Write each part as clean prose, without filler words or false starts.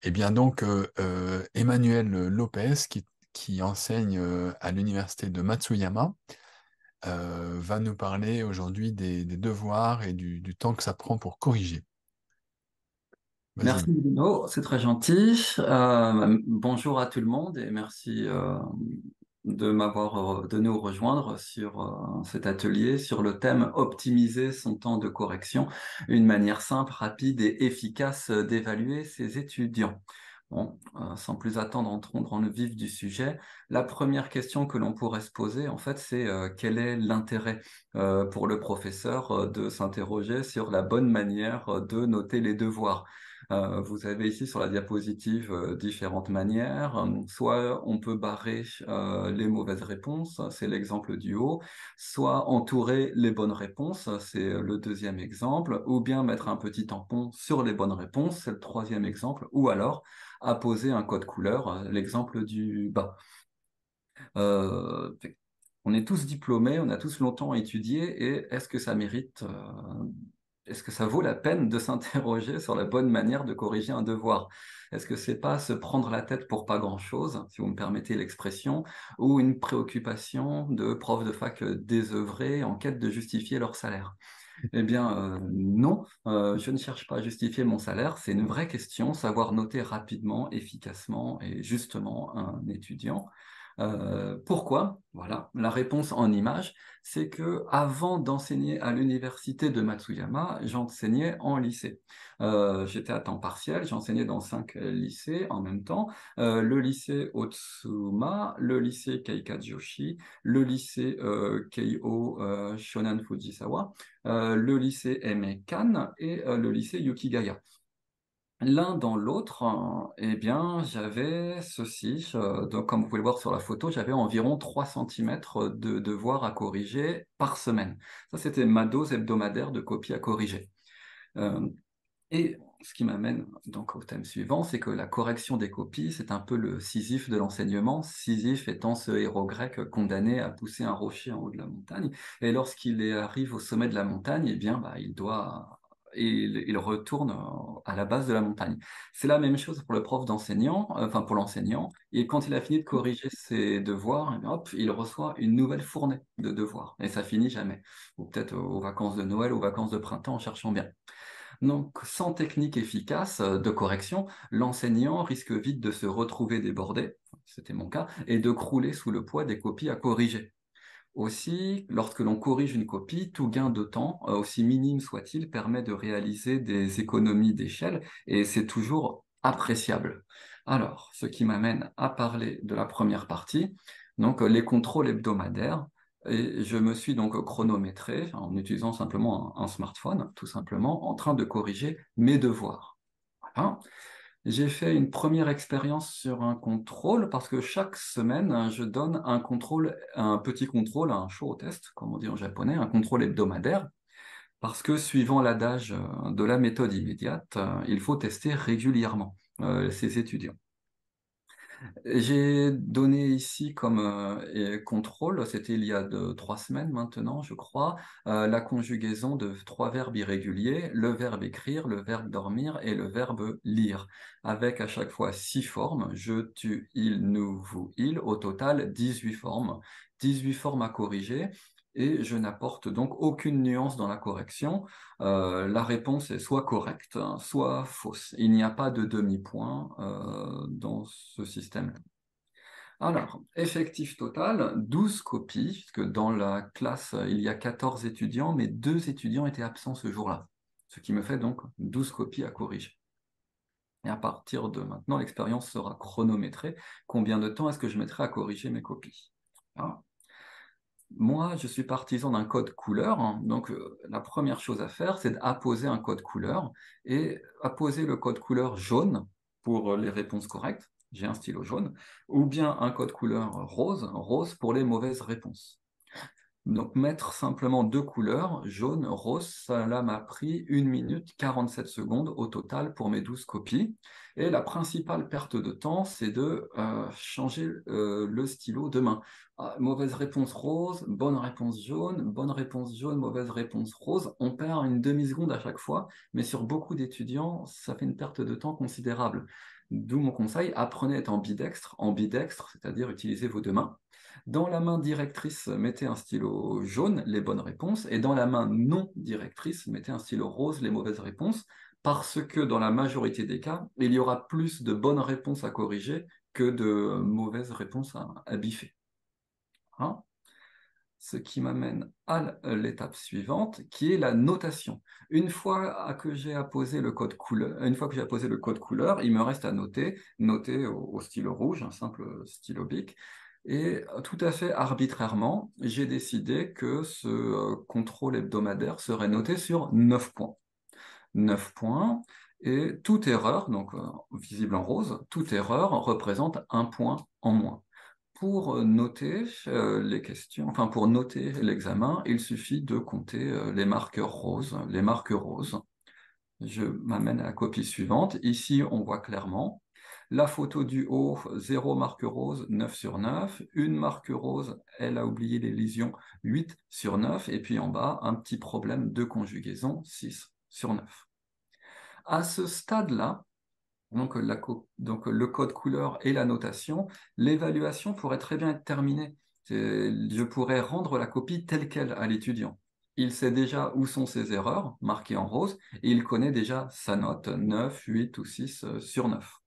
Eh bien donc, Emmanuel Lopez, qui enseigne à l'université de Matsuyama, va nous parler aujourd'hui des devoirs et du temps que ça prend pour corriger. Vas-y. Merci Bruno, c'est très gentil. Bonjour à tout le monde et merci de m'avoir de nous rejoindre sur cet atelier sur le thème optimiser son temps de correction, une manière simple, rapide et efficace d'évaluer ses étudiants. Bon, sans plus attendre, entrons dans le vif du sujet. La première question que l'on pourrait se poser, en fait, c'est quel est l'intérêt pour le professeur de s'interroger sur la bonne manière de noter les devoirs. Vous avez ici sur la diapositive différentes manières. Soit on peut barrer les mauvaises réponses, c'est l'exemple du haut, soit entourer les bonnes réponses, c'est le deuxième exemple, ou bien mettre un petit tampon sur les bonnes réponses, c'est le troisième exemple, ou alors apposer un code couleur, l'exemple du bas. Euh, on est tous diplômés, on a tous longtemps étudié, et est-ce que ça mérite, est-ce que ça vaut la peine de s'interroger sur la bonne manière de corriger un devoir? Est-ce que c'est pas se prendre la tête pour pas grand-chose, si vous me permettez l'expression, ou une préoccupation de profs de fac désœuvrés en quête de justifier leur salaire? Eh bien, non, je ne cherche pas à justifier mon salaire, c'est une vraie question, savoir noter rapidement, efficacement et justement un étudiant. Pourquoi? Voilà, la réponse en image, c'est que avant d'enseigner à l'université de Matsuyama, j'enseignais en lycée. J'étais à temps partiel, j'enseignais dans 5 lycées en même temps, le lycée Otsuma, le lycée Keikajoshi, le lycée Keio Shonan Fujisawa, le lycée Eimekan et le lycée Yukigaya. L'un dans l'autre, eh bien, j'avais ceci. Donc, comme vous pouvez le voir sur la photo, j'avais environ 3 centimètres de devoirs à corriger par semaine. Ça, c'était ma dose hebdomadaire de copies à corriger. Euh, et ce qui m'amène donc au thème suivant, c'est que la correction des copies, c'est un peu le Sisyphe de l'enseignement, Sisyphe étant ce héros grec condamné à pousser un rocher en haut de la montagne. Et arrive au sommet de la montagne, eh bien, bah, il retourne à la base de la montagne. C'est la même chose pour le prof d'enseignant, enfin pour l'enseignant. Et quand il a fini de corriger ses devoirs, eh bien, hop, il reçoit une nouvelle fournée de devoirs. Et ça finit jamais. Ou peut-être aux vacances de Noël, aux vacances de printemps, en cherchant bien. Donc, sans technique efficace de correction, l'enseignant risque vite de se retrouver débordé, c'était mon cas, et de crouler sous le poids des copies à corriger. Aussi, lorsque l'on corrige une copie, tout gain de temps, aussi minime soit-il, permet de réaliser des économies d'échelle, et c'est toujours appréciable. Alors, ce qui m'amène à parler de la première partie, donc les contrôles hebdomadaires. Et je me suis donc chronométré en utilisant simplement un smartphone, tout simplement, en train de corriger mes devoirs. Voilà. J'ai fait une première expérience sur un contrôle parce que chaque semaine, je donne un contrôle, un petit contrôle, un show test, comme on dit en japonais, un contrôle hebdomadaire, parce que suivant l'adage de la méthode immédiate, il faut tester régulièrement ses étudiants. J'ai donné ici comme contrôle, c'était il y a 3 semaines maintenant, je crois, la conjugaison de 3 verbes irréguliers, le verbe écrire, le verbe dormir et le verbe lire, avec à chaque fois 6 formes, je, tu, il, nous, vous, il, au total 18 formes, 18 formes à corriger. Et je n'apporte donc aucune nuance dans la correction. La réponse est soit correcte, hein, soit fausse. Il n'y a pas de demi-point dans ce système. Alors, effectif total, 12 copies, puisque dans la classe, il y a 14 étudiants, mais 2 étudiants étaient absents ce jour-là, ce qui me fait donc 12 copies à corriger. Et à partir de maintenant, l'expérience sera chronométrée. Combien de temps est-ce que je mettrai à corriger mes copies? Voilà. Moi, je suis partisan d'un code couleur, hein. Donc, la première chose à faire, c'est d'apposer un code couleur et apposer le code couleur jaune pour les réponses correctes. J'ai un stylo jaune, ou bien un code couleur rose, rose pour les mauvaises réponses. Donc, mettre simplement 2 couleurs, jaune, rose, cela m'a pris 1 minute 47 secondes au total pour mes 12 copies. Et la principale perte de temps, c'est de changer le stylo de main. Ah, mauvaise réponse rose, bonne réponse jaune, bonne réponse jaune, mauvaise réponse rose. On perd une demi-seconde à chaque fois, mais sur beaucoup d'étudiants, ça fait une perte de temps considérable. D'où mon conseil, apprenez à être ambidextre, c'est-à-dire utilisez vos deux mains. Dans la main directrice, mettez un stylo jaune, les bonnes réponses, et dans la main non directrice, mettez un stylo rose, les mauvaises réponses, parce que dans la majorité des cas, il y aura plus de bonnes réponses à corriger que de mauvaises réponses à biffer. Hein. Ce qui m'amène à l'étape suivante, qui est la notation. Une fois que j'ai apposé le code couleur, il me reste à noter au stylo rouge, un simple stylo bic. Et tout à fait arbitrairement, j'ai décidé que ce contrôle hebdomadaire serait noté sur 9 points. 9 points, et toute erreur, donc visible en rose, toute erreur représente un point en moins. Pour noter les questions, enfin pour noter l'examen, il suffit de compter les marqueurs roses. Les marqueurs roses. Je m'amène à la copie suivante. Ici, on voit clairement la photo du haut, 0 marque rose, 9 sur 9. Une marque rose, elle a oublié les lisions, 8 sur 9. Et puis en bas, un petit problème de conjugaison, 6 sur 9. À ce stade-là, donc, le code couleur et la notation, l'évaluation pourrait très bien être terminée. Je pourrais rendre la copie telle qu'elle à l'étudiant. Il sait déjà où sont ses erreurs, marquées en rose, et il connaît déjà sa note, 9, 8 ou 6 sur 9.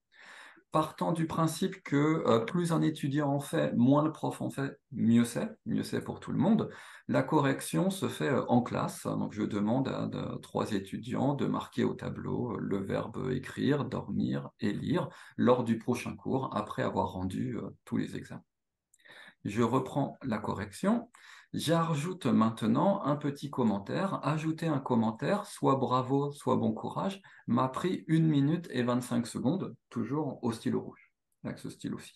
Partant du principe que plus un étudiant en fait, moins le prof en fait, mieux c'est pour tout le monde. La correction se fait en classe, donc je demande à 3 étudiants de marquer au tableau le verbe écrire, dormir et lire lors du prochain cours, après avoir rendu tous les examens. Je reprends la correction. J'ajoute maintenant un petit commentaire. Ajouter un commentaire, soit bravo, soit bon courage, m'a pris 1 minute et 25 secondes, toujours au stylo rouge, avec ce stylo-ci.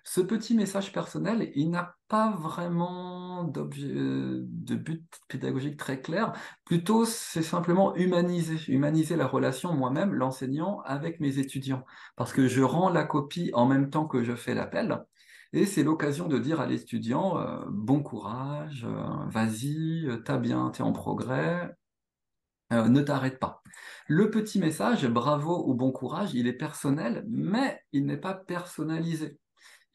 Ce petit message personnel, il n'a pas vraiment de but pédagogique très clair. Plutôt, c'est simplement humaniser la relation moi-même, l'enseignant, avec mes étudiants. Parce que je rends la copie en même temps que je fais l'appel. Et c'est l'occasion de dire à l'étudiant, bon courage, vas-y, t'as bien, t'es en progrès, ne t'arrête pas. Le petit message, bravo ou bon courage, il est personnel, mais il n'est pas personnalisé.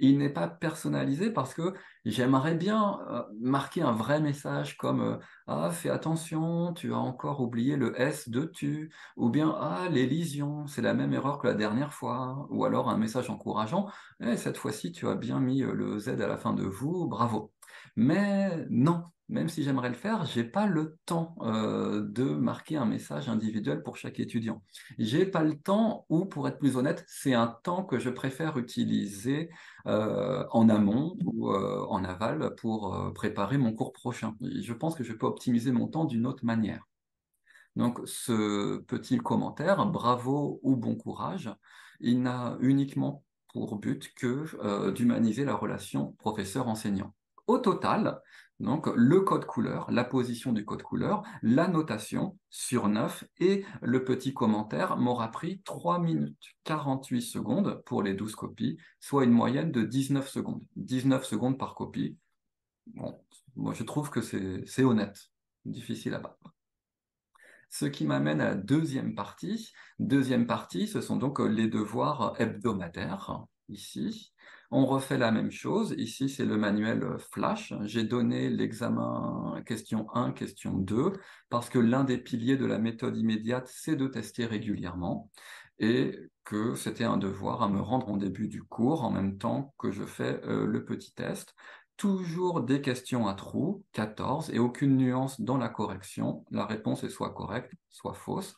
Il n'est pas personnalisé parce que j'aimerais bien marquer un vrai message comme ah, fais attention, tu as encore oublié le S de tu, ou bien ah, les lésions, c'est la même erreur que la dernière fois, ou alors un message encourageant, eh, cette fois-ci tu as bien mis le Z à la fin de vous, bravo. Mais non, même si j'aimerais le faire, j'ai pas le temps de marquer un message individuel pour chaque étudiant. J'ai pas le temps, ou pour être plus honnête, c'est un temps que je préfère utiliser en amont ou en aval pour préparer mon cours prochain. Je pense que je peux optimiser mon temps d'une autre manière. Donc, ce petit commentaire, bravo ou bon courage, il n'a uniquement pour but que d'humaniser la relation professeur-enseignant. Au total, donc, le code couleur, la position du code couleur, la notation sur 9 et le petit commentaire m'aura pris 3 minutes 48 secondes pour les 12 copies, soit une moyenne de 19 secondes. 19 secondes par copie. Bon, moi, je trouve que c'est honnête, difficile à battre. Ce qui m'amène à la deuxième partie. Deuxième partie, ce sont donc les devoirs hebdomadaires, ici. On refait la même chose. Ici, c'est le manuel Flash. J'ai donné l'examen question 1, question 2, parce que l'un des piliers de la méthode immédiate, c'est de tester régulièrement, et que c'était un devoir à me rendre en début du cours, en même temps que je fais le petit test. Toujours des questions à trous, 14, et aucune nuance dans la correction. La réponse est soit correcte, soit fausse.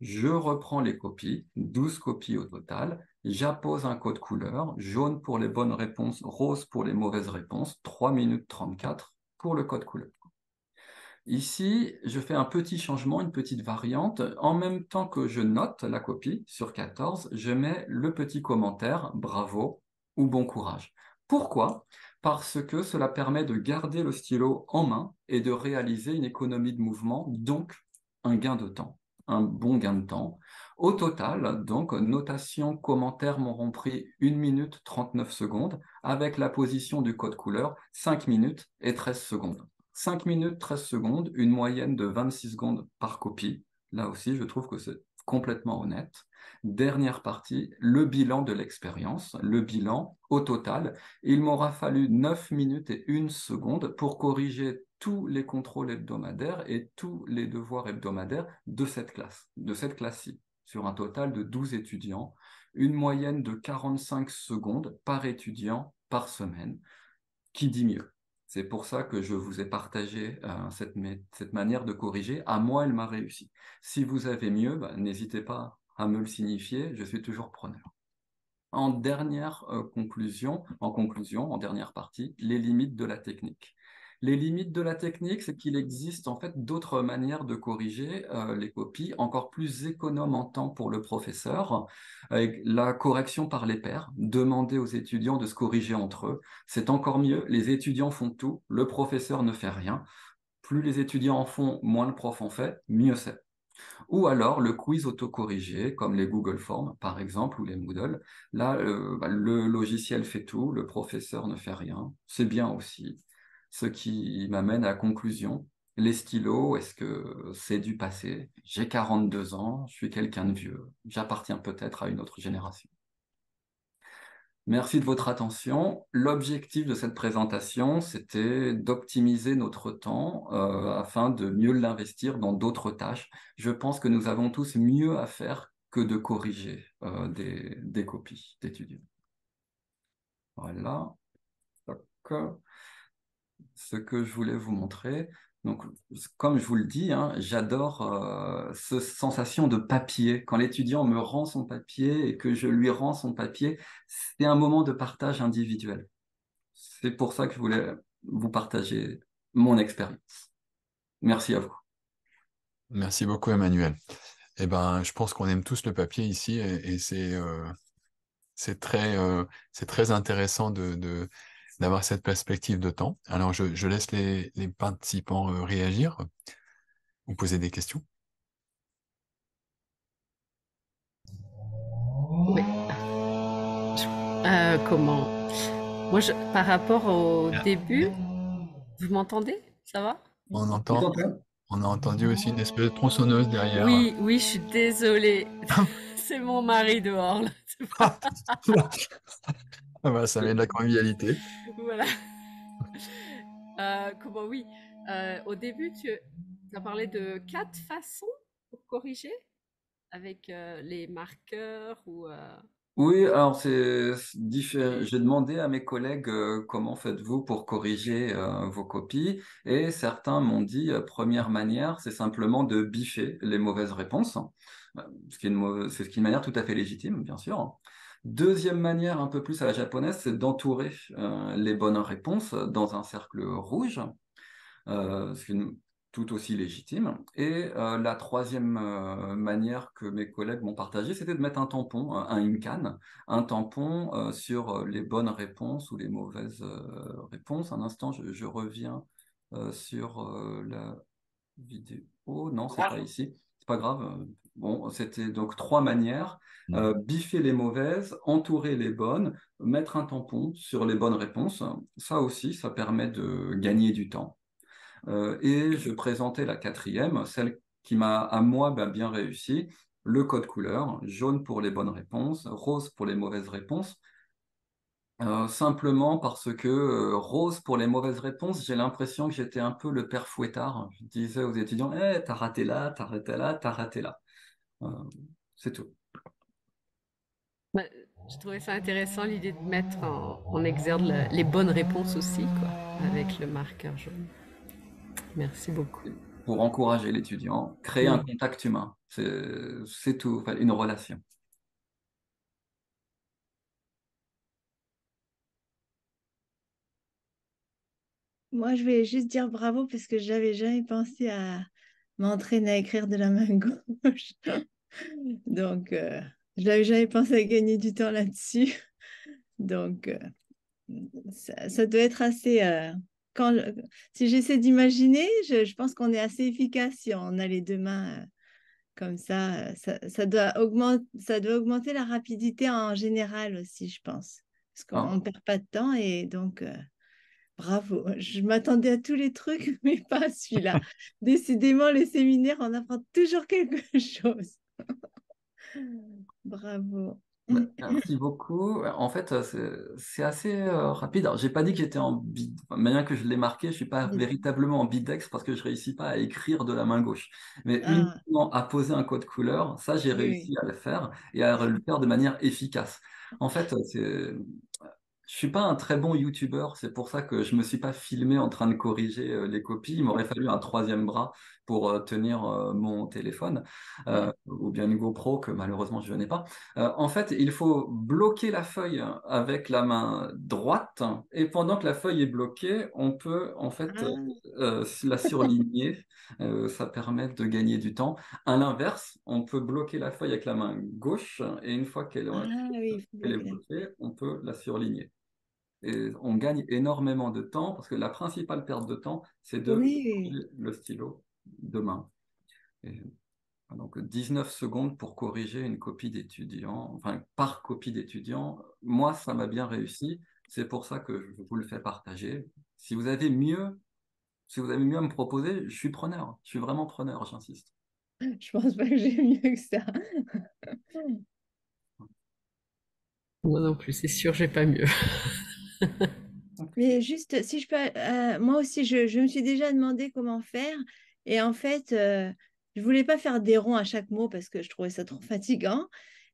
Je reprends les copies, 12 copies au total. J'appose un code couleur, jaune pour les bonnes réponses, rose pour les mauvaises réponses, 3 minutes 34 pour le code couleur. Ici, je fais un petit changement, une petite variante. En même temps que je note la copie sur 14, je mets le petit commentaire bravo ou bon courage. Pourquoi? Parce que cela permet de garder le stylo en main et de réaliser une économie de mouvement, donc un gain de temps, un bon gain de temps. Au total, donc, notation, commentaire m'auront pris 1 minute 39 secondes, avec la position du code couleur, 5 minutes et 13 secondes. 5 minutes, 13 secondes, une moyenne de 26 secondes par copie. Là aussi, je trouve que c'est complètement honnête. Dernière partie, le bilan de l'expérience, le bilan au total. Il m'aura fallu 9 minutes et 1 seconde pour corriger tous les contrôles hebdomadaires et tous les devoirs hebdomadaires de cette classe-ci, sur un total de 12 étudiants, une moyenne de 45 secondes par étudiant par semaine. Qui dit mieux? C'est pour ça que je vous ai partagé cette manière de corriger. À moi, elle m'a réussi. Si vous avez mieux, bah, n'hésitez pas à me le signifier, je suis toujours preneur. En dernière en dernière partie, les limites de la technique. Les limites de la technique, c'est qu'il existe en fait d'autres manières de corriger les copies, encore plus économes en temps pour le professeur, avec la correction par les pairs, demander aux étudiants de se corriger entre eux. C'est encore mieux, les étudiants font tout, le professeur ne fait rien. Plus les étudiants en font, moins le prof en fait, mieux c'est. Ou alors le quiz autocorrigé, comme les Google Forms, par exemple, ou les Moodle. Là, bah, le logiciel fait tout, le professeur ne fait rien. C'est bien aussi. Ce qui m'amène à la conclusion. Les stylos, est-ce que c'est du passé? J'ai 42 ans, je suis quelqu'un de vieux. J'appartiens peut-être à une autre génération. Merci de votre attention. L'objectif de cette présentation, c'était d'optimiser notre temps afin de mieux l'investir dans d'autres tâches. Je pense que nous avons tous mieux à faire que de corriger des copies d'étudiants. Voilà. Donc, ce que je voulais vous montrer. Donc, comme je vous le dis, hein, j'adore cette sensation de papier. Quand l'étudiant me rend son papier et que je lui rends son papier, c'est un moment de partage individuel. C'est pour ça que je voulais vous partager mon expérience. Merci à vous. Merci beaucoup, Emmanuel. Eh ben, je pense qu'on aime tous le papier ici et c'est très intéressant d'avoir cette perspective de temps. Alors, je laisse les participants réagir ou poser des questions. Oui. Comment? Moi, par rapport au début, vous m'entendez? Ça va? On Tout entend, à fait. on a entendu aussi une espèce de tronçonneuse derrière. Oui, oui, je suis désolée. C'est mon mari dehors, là. Ah bah, ça met de la convivialité. Voilà. Comment, oui. Au début, tu as parlé de 4 façons pour corriger avec les marqueurs ou. Oui, alors c'est différent. J'ai demandé à mes collègues comment faites-vous pour corriger vos copies et certains m'ont dit première manière, c'est simplement de biffer les mauvaises réponses, ce qui est c'est ce qui est une manière tout à fait légitime, bien sûr. Deuxième manière, un peu plus à la japonaise, c'est d'entourer les bonnes réponses dans un cercle rouge. Ce qui est tout aussi légitime. Et la troisième manière que mes collègues m'ont partagée, c'était de mettre un tampon, un INCAN, un tampon sur les bonnes réponses ou les mauvaises réponses. Un instant, je reviens sur la vidéo. Non, c'est pas ici. C'est pas grave. Bon, c'était donc trois manières. Biffer les mauvaises, entourer les bonnes, mettre un tampon sur les bonnes réponses. Ça aussi, ça permet de gagner du temps. Et je présentais la quatrième, celle qui m'a, à moi, ben, bien réussi, le code couleur, jaune pour les bonnes réponses, rose pour les mauvaises réponses. Simplement parce que rose pour les mauvaises réponses, j'ai l'impression que j'étais un peu le père Fouettard. Je disais aux étudiants, eh, t'as raté là, t'as raté là, t'as raté là. Euh, c'est tout. Bah, je trouvais ça intéressant l'idée de mettre en exergue les bonnes réponses aussi, quoi, avec le marqueur jaune. Merci beaucoup. Pour encourager l'étudiant, créer un Oui. contact humain, c'est tout, enfin, une relation. Moi, je vais juste dire bravo parce que j'avais jamais pensé à m'entraîner à écrire de la main gauche. Donc, je n'avais jamais pensé à gagner du temps là-dessus. Donc, ça doit être assez. Quand, si j'essaie d'imaginer, je pense qu'on est assez efficace si on a les deux mains comme ça. Ça doit augmenter la rapidité en général aussi, je pense. Parce qu'on ne Alors, perd pas de temps et donc. Bravo, je m'attendais à tous les trucs, mais pas à celui-là. Décidément, les séminaires, on apprend toujours quelque chose. Bravo. Merci beaucoup. En fait, c'est assez rapide. Alors, j'ai pas dit que j'étais enfin, manière que je l'ai marqué, je suis pas véritablement ambidextre parce que je réussis pas à écrire de la main gauche. Mais Ah, uniquement à poser un code couleur, ça, j'ai oui, réussi à le faire et à le faire de manière efficace. En fait, je suis pas un très bon youtubeur, c'est pour ça que je me suis pas filmé en train de corriger les copies. Il m'aurait fallu un troisième bras pour tenir mon téléphone oui. ou bien une GoPro que malheureusement je n'ai pas. En fait, il faut bloquer la feuille avec la main droite et pendant que la feuille est bloquée, on peut en fait Ah, la surligner. Ça permet de gagner du temps. À l'inverse, on peut bloquer la feuille avec la main gauche et une fois ah oui, il faut qu'elle est bloquer la bloquée, feuille. on peut la surligner. Et on gagne énormément de temps parce que la principale perte de temps, c'est de Oui, changer le stylo de main. Et donc 19 secondes pour corriger une copie d'étudiant, enfin par copie d'étudiant. Moi, ça m'a bien réussi. C'est pour ça que je vous le fais partager. Si vous avez mieux, si vous avez mieux à me proposer, je suis preneur. Je suis vraiment preneur, j'insiste. je pense pas que j'ai mieux que ça. Moi non plus, c'est sûr, j'ai pas mieux. Mais juste, si je peux, moi aussi, je me suis déjà demandé comment faire. Et en fait, je voulais pas faire des ronds à chaque mot parce que je trouvais ça trop fatigant.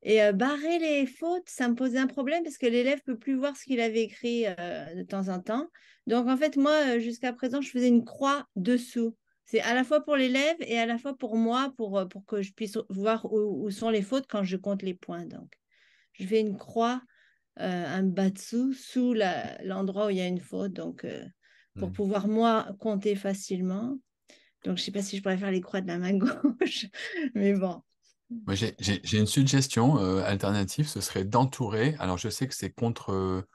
Et barrer les fautes, ça me posait un problème parce que l'élève peut plus voir ce qu'il avait écrit de temps en temps. Donc, en fait, moi, jusqu'à présent, je faisais une croix dessous. C'est à la fois pour l'élève et à la fois pour moi, pour que je puisse voir où sont les fautes quand je compte les points. Donc, je fais une croix un batsu sous l'endroit où il y a une faute, donc pour Mm. pouvoir moi compter facilement. Donc je sais pas si je pourrais faire les croix de la main gauche, mais bon. Moi, j'ai une suggestion alternative, ce serait d'entourer. Alors, je sais que c'est contre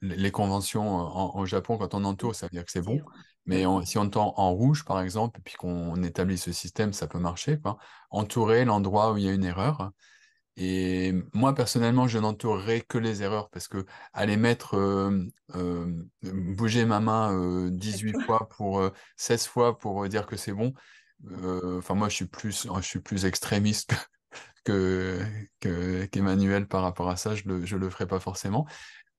les conventions au Japon, quand on entoure, ça veut dire que c'est bon. Dire, Mais oui. si on tend en rouge, par exemple, et puis qu'on établit ce système, ça peut marcher, quoi. Entourer l'endroit où il y a une erreur. Et moi, personnellement, je n'entourerai que les erreurs parce que aller mettre, bouger ma main Chaque 18 fois. fois pour 16 fois pour dire que c'est bon, enfin, moi, je suis plus extrémiste que, qu'Emmanuel par rapport à ça. Je le ferai pas forcément.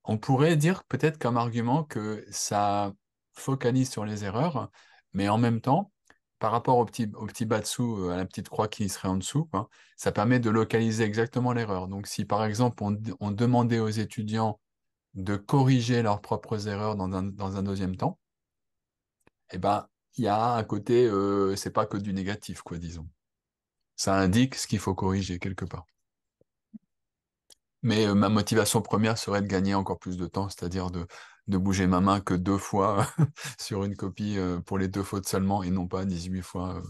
On pourrait dire peut-être comme argument que ça focalise sur les erreurs, mais en même temps, par rapport au petit bas dessous, à la petite croix qui serait en dessous, quoi, ça permet de localiser exactement l'erreur. Donc si par exemple on demandait aux étudiants de corriger leurs propres erreurs dans un deuxième temps, eh ben, il y a un côté, c'est pas que du négatif, quoi, disons. Ça indique ce qu'il faut corriger quelque part. Mais ma motivation première serait de gagner encore plus de temps, c'est-à-dire de bouger ma main que 2 fois sur une copie pour les 2 fautes seulement et non pas 18 fois.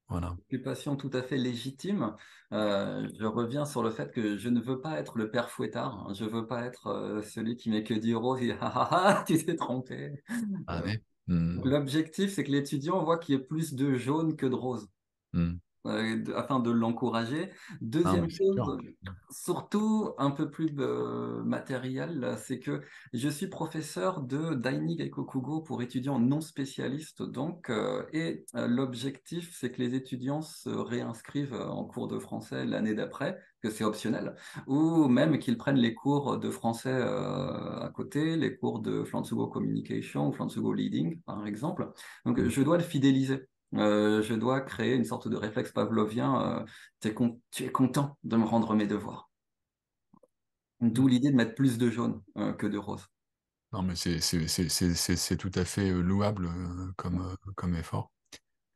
Voilà. Occupation tout à fait légitime. Je reviens sur le fait que je ne veux pas être le père fouettard. Je veux pas être celui qui met que 10 euros et ah ah ah, tu t'es trompé. Euh, Allez. Hmm, L'objectif, c'est que l'étudiant voit qu'il y ait plus de jaune que de rose. hmm. Afin de l'encourager. Non, mais Deuxième c'est sûr. chose, surtout un peu plus matériel, c'est que je suis professeur de Daini Gaikokugo pour étudiants non spécialistes, donc, l'objectif, c'est que les étudiants se réinscrivent en cours de français l'année d'après, que c'est optionnel, ou même qu'ils prennent les cours de français à côté, les cours de Flansugo Communication ou Flansugo Leading, par exemple. Donc, Hmm, je dois le fidéliser. Je dois créer une sorte de réflexe pavlovien. Tu es content de me rendre mes devoirs. hmm. D'où l'idée de mettre plus de jaune que de rose. Non, mais c'est tout à fait louable comme effort.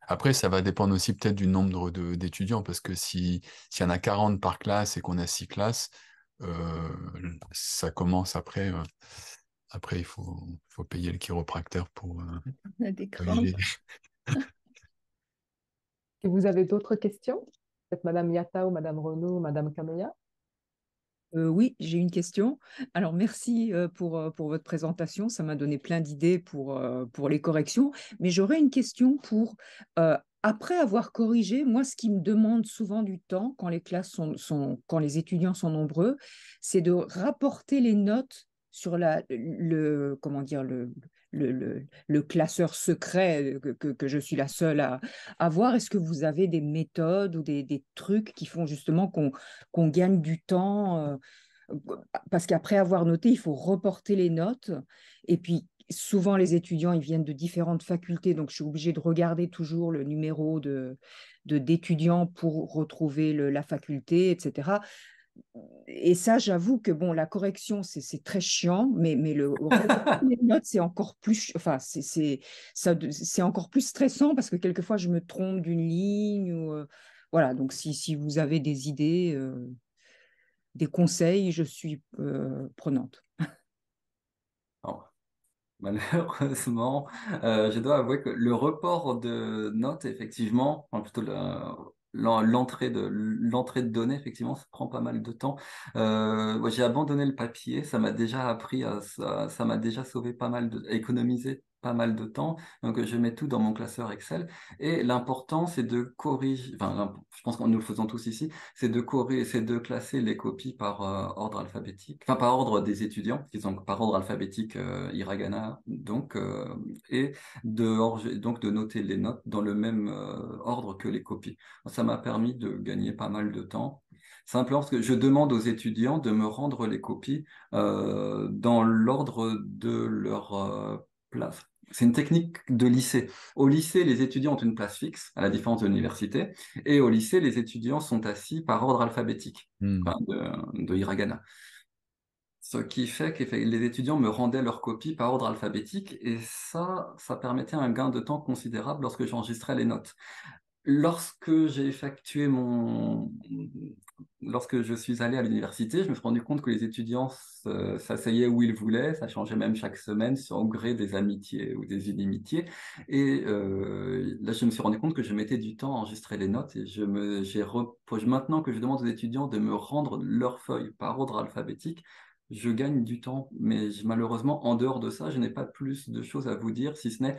Après, ça va dépendre aussi peut-être du nombre d'étudiants, parce que s'il y en a 40 par classe et qu'on a 6 classes, ça commence après. Après, faut payer le chiropracteur pour On a des crampes. corriger. Et vous avez d'autres questions? Peut-être Madame Yata ou Madame Renaud ou Madame Kameya? Oui, j'ai une question. Alors, merci pour votre présentation. Ça m'a donné plein d'idées pour les corrections. Mais j'aurais une question après avoir corrigé, moi, ce qui me demande souvent du temps quand les classes quand les étudiants sont nombreux, c'est de rapporter les notes sur comment dire, le classeur secret que je suis la seule à voir. Est-ce que vous avez des méthodes ou des trucs qui font justement qu'on gagne du temps parce qu'après avoir noté, il faut reporter les notes. Et puis, souvent, les étudiants, ils viennent de différentes facultés. Donc, je suis obligée de regarder toujours le numéro d'étudiants pour retrouver la faculté, etc. Et ça, j'avoue que bon, la correction, c'est très chiant, mais le reporter les notes, c'est encore plus, enfin, c'est encore plus stressant parce que quelquefois, je me trompe d'une ligne ou voilà. Donc, si vous avez des idées, des conseils, je suis prenante. Alors, malheureusement, je dois avouer que le report de notes, effectivement, enfin, plutôt l'entrée de données, effectivement, ça prend pas mal de temps. Moi, j'ai abandonné le papier, ça m'a déjà appris ça m'a déjà sauvé pas mal économisé pas mal de temps. Donc, je mets tout dans mon classeur Excel. Et l'important, c'est de corriger, enfin, je pense que nous le faisons tous ici, c'est de corriger, c'est de classer les copies par ordre alphabétique, enfin, par ordre des étudiants, qui sont par ordre alphabétique hiragana, donc, et donc de noter les notes dans le même ordre que les copies. Ça m'a permis de gagner pas mal de temps. Simplement parce que je demande aux étudiants de me rendre les copies dans l'ordre de leur place. C'est une technique de lycée. Au lycée, les étudiants ont une place fixe, à la différence de l'université, et au lycée, les étudiants sont assis par ordre alphabétique, Hmm. enfin, de hiragana. Ce qui fait que les étudiants me rendaient leurs copies par ordre alphabétique, et ça permettait un gain de temps considérable lorsque j'enregistrais les notes. Lorsque j'ai effectué Lorsque je suis allé à l'université, je me suis rendu compte que les étudiants s'asseyaient où ils voulaient, ça changeait même chaque semaine au gré des amitiés ou des inimitiés. Et là, je me suis rendu compte que je mettais du temps à enregistrer les notes et maintenant que je demande aux étudiants de me rendre leurs feuilles par ordre alphabétique, je gagne du temps. Mais malheureusement, en dehors de ça, je n'ai pas plus de choses à vous dire, si ce n'est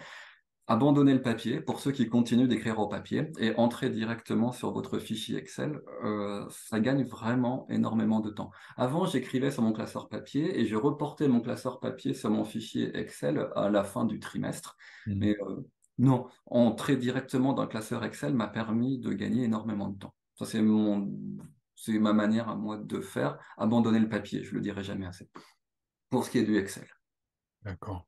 abandonner le papier pour ceux qui continuent d'écrire au papier et entrer directement sur votre fichier Excel. Ça gagne vraiment énormément de temps. Avant, j'écrivais sur mon classeur papier et je reportais mon classeur papier sur mon fichier Excel à la fin du trimestre. Hmm. Mais non, entrer directement dans le classeur Excel m'a permis de gagner énormément de temps. Ça, c'est ma manière à moi de faire. Abandonner le papier, je le dirai jamais assez. Pour ce qui est du Excel. D'accord.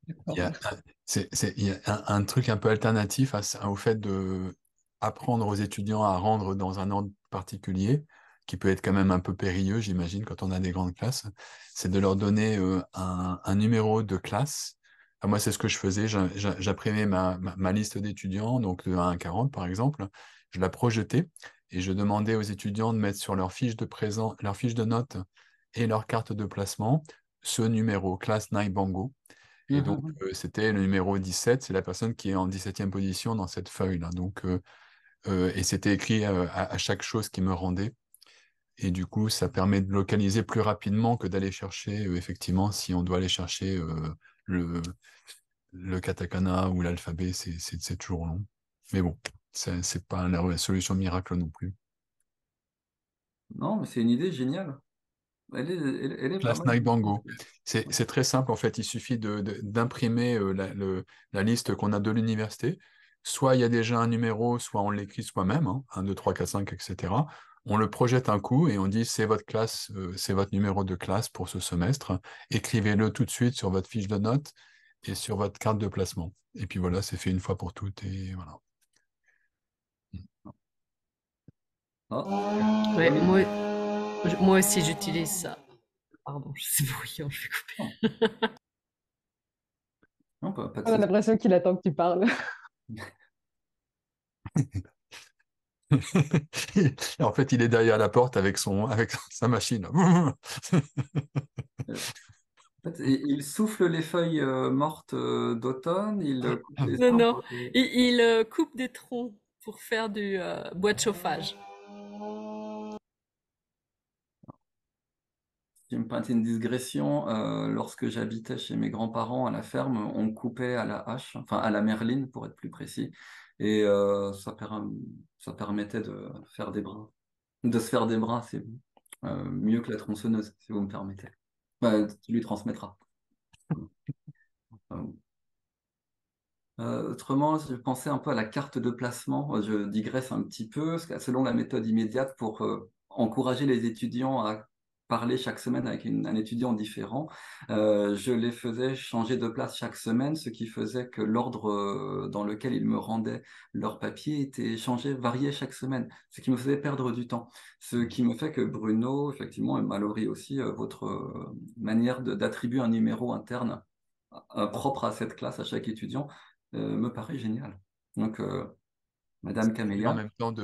Il D'accord, y a, merci. il y a un truc un peu alternatif au fait de apprendre aux étudiants à rendre dans un ordre particulier, qui peut être quand même un peu périlleux, j'imagine, quand on a des grandes classes, c'est de leur donner un numéro de classe. Enfin, moi, c'est ce que je faisais. J'imprimais ma liste d'étudiants, donc de 1 à 40, par exemple. Je la projetais et je demandais aux étudiants de mettre sur leur fiche de notes et leur carte de placement ce numéro, classe Naibango. Et donc, Mhm. c'était le numéro 17, c'est la personne qui est en 17e position dans cette feuille-là. Donc, et c'était écrit à chaque chose qui me rendait. Et du coup, ça permet de localiser plus rapidement que d'aller chercher, effectivement, si on doit aller chercher le, le katakana ou l'alphabet, c'est toujours long. Mais bon, c'est pas la solution miracle non plus. Non, mais c'est une idée géniale. Elle est pas Classe mal. Naibango. C'est très simple, en fait. Il suffit d'imprimer la liste qu'on a de l'université. Soit il y a déjà un numéro, soit on l'écrit soi-même, hein, 1, 2, 3, 4, 5, etc. On le projette un coup et on dit c'est votre classe, c'est votre numéro de classe pour ce semestre. Écrivez-le tout de suite sur votre fiche de notes et sur votre carte de placement. Et puis voilà, c'est fait une fois pour toutes et voilà. Ah, Ouais, oui. moi aussi j'utilise ça. Pardon, c'est bruyant, je vais couper. Non, non, pas de On a souci. l'impression qu'il attend que tu parles. En fait, il est derrière la porte avec sa machine. En fait, il souffle les feuilles mortes d'automne, il coupe les Non, non, arbres. il coupe des troncs pour faire du bois de chauffage. Je me permets une digression. Lorsque j'habitais chez mes grands-parents à la ferme, on coupait à la hache, enfin à la merline pour être plus précis, et ça permettait de se faire des bras, c'est mieux que la tronçonneuse, si vous me permettez. Tu lui transmettras. Euh, Autrement, je pensais un peu à la carte de placement. Je digresse un petit peu, parce que selon la méthode immédiate, pour encourager les étudiants à parler chaque semaine avec un étudiant différent, je les faisais changer de place chaque semaine, ce qui faisait que l'ordre dans lequel ils me rendaient leur papier était changé, varié chaque semaine, ce qui me faisait perdre du temps. Ce qui me fait que Bruno, effectivement, et Mallory aussi, votre manière d'attribuer un numéro interne propre à cette classe, à chaque étudiant, me paraît génial. Donc, Madame Et en Camélia, même temps,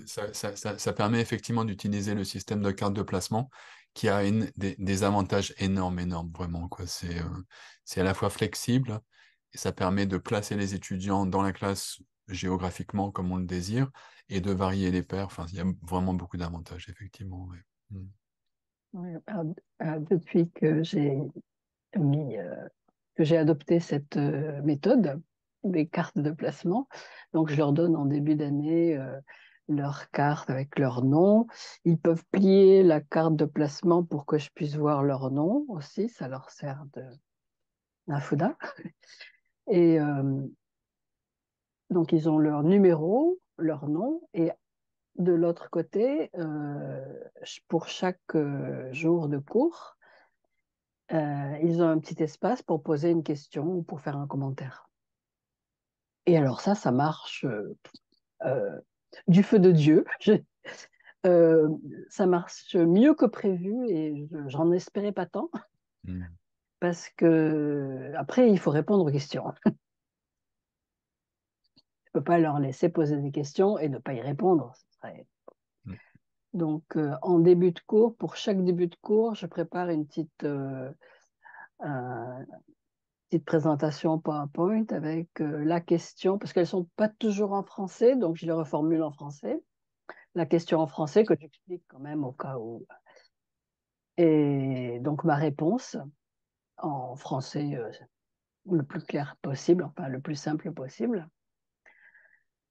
ça permet effectivement d'utiliser le système de carte de placement qui a des avantages énormes, énormes, vraiment, quoi. C'est à la fois flexible et ça permet de placer les étudiants dans la classe géographiquement comme on le désire et de varier les pairs. Enfin, il y a vraiment beaucoup d'avantages, effectivement. Ouais. Mm. Oui, depuis que mis, que j'ai adopté cette méthode des cartes de placement, donc je leur donne en début d'année leur carte avec leur nom. Ils peuvent plier la carte de placement pour que je puisse voir leur nom aussi, ça leur sert d'un fouda. Et donc ils ont leur numéro, leur nom, et de l'autre côté, pour chaque jour de cours, ils ont un petit espace pour poser une question ou pour faire un commentaire. Et alors ça marche euh, du feu de Dieu. Euh, ça marche mieux que prévu et j'en espérais pas tant Mm. parce que après il faut répondre aux questions. Je peux pas leur laisser poser des questions et ne pas y répondre. Mm. Donc en début de cours, pour chaque début de cours, je prépare une petite présentation PowerPoint avec la question, parce qu'elles ne sont pas toujours en français, donc je les reformule en français. La question en français que j'explique quand même au cas où. Et donc ma réponse en français le plus clair possible, enfin le plus simple possible,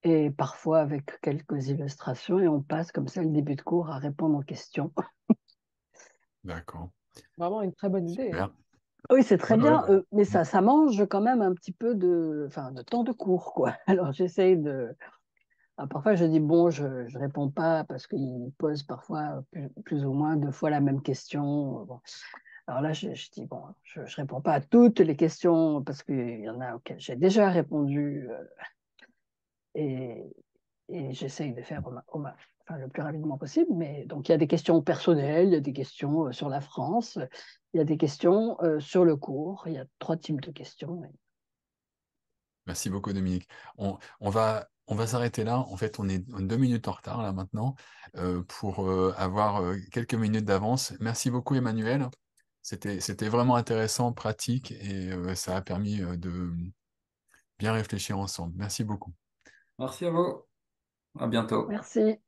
et parfois avec quelques illustrations, et on passe comme ça le début de cours à répondre aux questions. D'accord. Vraiment une très bonne idée, hein. Super. Oui, c'est très Ouais, ouais. bien, mais Mm. ça mange quand même un petit peu de temps de cours, quoi. Alors j'essaye de... Alors, parfois, je dis, bon, je ne réponds pas parce qu'ils posent parfois plus ou moins 2 fois la même question. Bon. Alors là, je dis, bon, je ne réponds pas à toutes les questions parce qu'il y en a auxquelles j'ai déjà répondu et, et j'essaye de faire enfin, le plus rapidement possible. Mais donc, il y a des questions personnelles, il y a des questions sur la France, il y a des questions sur le cours. Il y a 3 types de questions. Merci beaucoup, Dominique. On va s'arrêter là. En fait, on est 2 minutes en retard là maintenant pour avoir quelques minutes d'avance. Merci beaucoup, Emmanuel. C'était vraiment intéressant, pratique et ça a permis de bien réfléchir ensemble. Merci beaucoup. merci à vous. À bientôt. Merci.